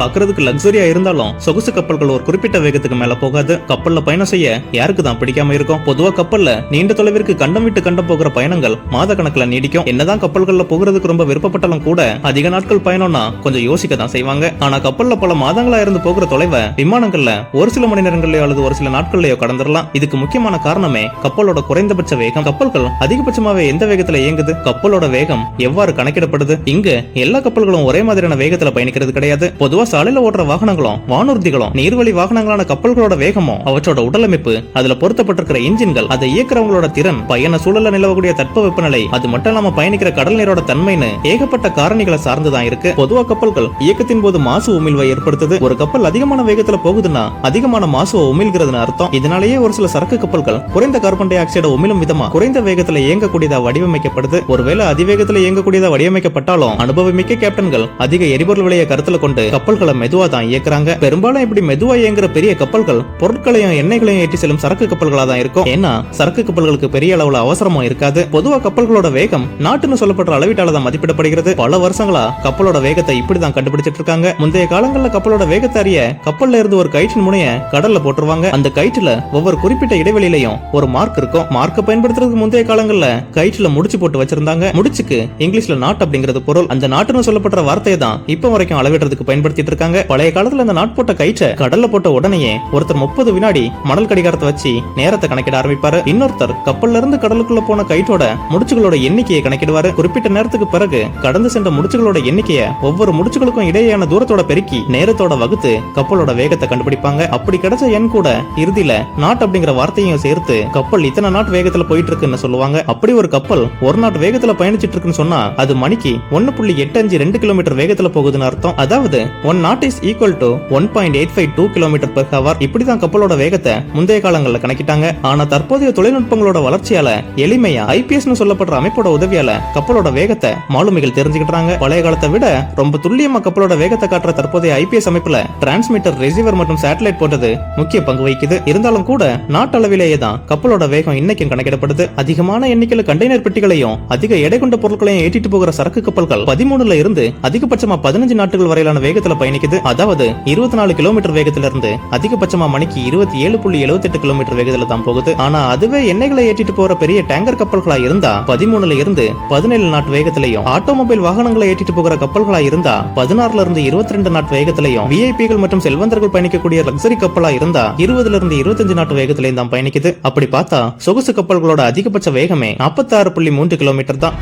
பாக்குறதுக்கு லக்ஸரியா இருந்தாலும் சொகுசு கப்பல்கள் ஒரு குறிப்பிட்ட வேகத்துக்கு மேல போகாது. கப்பல்ல பயணம் செய்ய யாருக்கு தான் பிடிக்காம இருக்கும். பொதுவா கப்பல்ல நீண்ட தொலைவிற்கு கண்டம் விட்டு கண்டம் போகிற பயணங்கள் மாத கணக்குல நீடிக்கும். என்னதான் கப்பல்கள்ல போகிறதுக்கு ரொம்ப விருப்பப்பட்டாலும் கூட அதிக நாட்கள் பயணம்னா கொஞ்சம் யோசிக்க தான் செய்வாங்க. ஆனா கப்பல்ல பல மாதங்களா இருந்து போகிற தொலைவை விமானங்கள்ல ஒரு சில மணி நேரங்கள்லயோ அல்லது ஒரு சில நாட்கள்லயோ கடந்துடலாம். இதுக்கு முக்கியமான காரணமே கப்பலோட குறைந்தபட்ச வேகம். கப்பல்கள் அதிகபட்சமாவே எந்த வேகத்துல இயங்குது, கப்பலோட வேகம் எவ்வாறு கணக்கிடப்படுது? இங்க எல்லா கப்பல்களும் ஒரே மாதிரியான வேகத்துல பயணிக்கிறது கிடையாது. பொதுவா சாலையில ஓடுற வாகனங்களும் வானூர்திகளும் நீர்வழி வாகனங்களான கப்பல்களோட வேகமும் அவற்றோட உடலமைப்பு, அதுல பொருத்தப்பட்டிருக்கிற இன்ஜின்கள், அதை இயக்குறவங்களோட திறன், பயண சூழல்ல நிலவக்கூடிய தட்பவெப்பநிலை, அது மட்டும் இல்லாம பயணிக்கிற கடல் நீரோட தன்மைன்னு ஏகப்பட்ட காரணிகளை சார்ந்துதான் இருக்கு. பொதுவா கப்பல்கள் இயக்கத்தின் போது மாசு உமிழ்வை ஏற்படுத்துது. ஒரு கப்பல் அதிகமான வேகத்துல போகுதுன்னா அதிகமான மாசுவை உமிழ்கிறதுன்னு அர்த்தம். இதனாலேயே ஒரு சில சரக்கு கப்பல்கள் குறைந்த கார்பன் டை ஆக்சைடை உமிழும் விதமா குறைந்த வேகத்துல இயங்கக்கூடியதா வடிவமைக்கப்படுது. ஒருவேளை அதிவேகத்துல இயங்கக்கூடியதா வடிவமைக்கப்பட்டாலும் அனுபவமிக்க கேப்டன்கள் அதிக எரிபொருள் விலையை கருத்துல கொண்டு கப்பல்களை மெதுவா தான் இயக்குறாங்க. பெரும்பாலும் இப்படி மெதுவா இயங்குற பெரிய கப்பல்கள் பொருட்களையும் எண்ணெய்களையும் ஏற்றி செல்லும் சரக்கு கப்பல்களா தான் இருக்கும். ஏன்னா சரக்கு கப்பல்களுக்கு பெரிய அளவுல அவசரமும் இருக்காது. பொதுவா கப்பல்களோட வேகம் நாட்டுன்னு சொல்லப்படுற அளவீட்டால தான் மதிப்பிடப்படுகிறது. பல வருஷங்களா கப்பலோட வேகத்தை இப்படிதான் கண்டுபிடிச்சிட்டு இருக்காங்க. முந்தைய காலங்கள்ல கப்பலோட வேகத்தை அறிய கப்பல்ல இருந்து ஒரு கயிற்றின் முனைய கடல்ல போட்டுருவாங்க. அந்த கயிற்றுல ஒவ்வொரு குறிப்பிட்ட இடைவெளியிலையும் ஒரு மார்க் இருக்கும். மார்க்கை பயன்படுத்துறதுக்கு முந்தைய காலங்கள்ல கயிற்றுல முடிச்சு போட்டு வச்சிருந்தாங்க. முடிச்சுக்கு இங்கிலீஷ்ல நாட் அப்படிங்கிறது பொருள். அந்த நாட்டுன்னு சொல்லப்படுற வார்த்தையை தான் இப்ப வரைக்கும் அளவிடுறதுக்கு பயன்படுத்திட்டு இருக்காங்க. பழைய காலத்துல அந்த நாட் போட்ட கயிற்றை கடல்ல போட்ட உடனேயே ஒருத்தர் 30 வினாடி மணல் கடிகாரத்தை வச்சு நேரத்தை கணக்கிட ஆரம்பிப்பாரு. இன்னொருத்தர் கப்பல்ல இருந்து கடலுக்குள்ள போன கயிற்றோட முடிச்சுகளோட எண்ணிக்கையை கணக்கிடுவாரு. குறிப்பிட்ட நேரத்துக்கு பிறகு கடந்து சென்ற முடிச்சுகளோட எண்ணிக்கையை ஒவ்வொரு முடிச்சுகளுக்கும் இடையேயான தூரத்தோட பெருக்கி நேரத்தோட வகுத்து கப்பலோட வேகத்தை கண்டுபிடிப்பாங்க. அப்படி கிடைச்ச எண் கூட இறுதியில நாட் அப்படிங்கிற வார்த்தையும் சேர்த்து கப்பல் இத்தனை நாட் வேகத்துல போயிட்டு இருக்குன்னு சொல்லுவாங்க. அப்படி ஒரு கப்பல் ஒரு நாட் வேகத்துல பயணிச்சிட்டு இருக்குன்னு சொன்னா அது மணிக்கு 1.852 கிலோமீட்டர் வேகத்துல போகுதுன்னு அர்த்தம். அதாவது 1 knot is equal to 1.852 kilometre per hour. இப்படிதான் கப்பலோட வேகத்தை முந்தைய காலங்கள்ல கணக்கிட்டாங்க. ஆனா தற்போதைய தொழில்நுட்பங்களோட வளர்ச்சியால எளிமையா ஐபிஎஸ் சொல்லப்படுற அமைப்போட உதவியால கப்பலோட வேகத்தை மாலுமிகள் தெரிஞ்சுக்கிட்டாங்க. பழைய காலத்தை விட ரொம்ப துல்லியமா கப்பலோட வேகத்தை காட்டுற தற்போதைய ஐபிஎஸ் அமைப்புல டிரான்ஸ்மிட்டர், ரிசீவர் மற்றும் சேட்டலைட் போன்றது முக்கிய பங்கு வகிக்குது. இருந்தாலும் கூட நாட்டு அளவிலேயே தான் கப்பலோட வேகம் இன்னைக்கும் கணக்கிடப்படுது. அதிகமான எண்ணிக்கையில கண்டெய்னர் பெட்டிகளையும் அதிக எடை கொண்ட பொருட்களையும் ஏற்றிட்டு போகிற சரக்கு கப்பல்கள் 13ல இருந்து அதிகபட்சமா 15 நாட்கள் வரையிலான வேகத்துல பயணிக்குது. அதாவது 24 கிலோமீட்டர் வேகத்துல இருந்து அதிகபட்சமா மணிக்கு 27.78 கிலோமீட்டர் வேகத்துல தான் போகுது. ஆனா அதுவே எண்ணெய்களை ஏற்றிட்டு போற பெரிய டேங்கர் கப்பல்களா இருந்தா 13ல இருந்து 17 நாட் வேகத்திலையும், ஆட்டோமொபைல் வாகனங்களை ஏற்றிட்டு போகிற கப்பல்களா இருந்தா 16ல இருந்து 22 நாட் வேகத்திலையும், விஐபிகள் மற்றும் செல்வந்தர்கள் பயணிக்கக்கூடிய லக்ஸரி கப்பலா இருந்தா 20ல இருந்து 25 நாட் வேகத்திலையும் தான் பயணிக்குது. அப்படி பார்த்தா சொகுசு கப்பல்களோட அதிகபட்ச வேகமே 46.3 கிலோமீட்டர் தான்.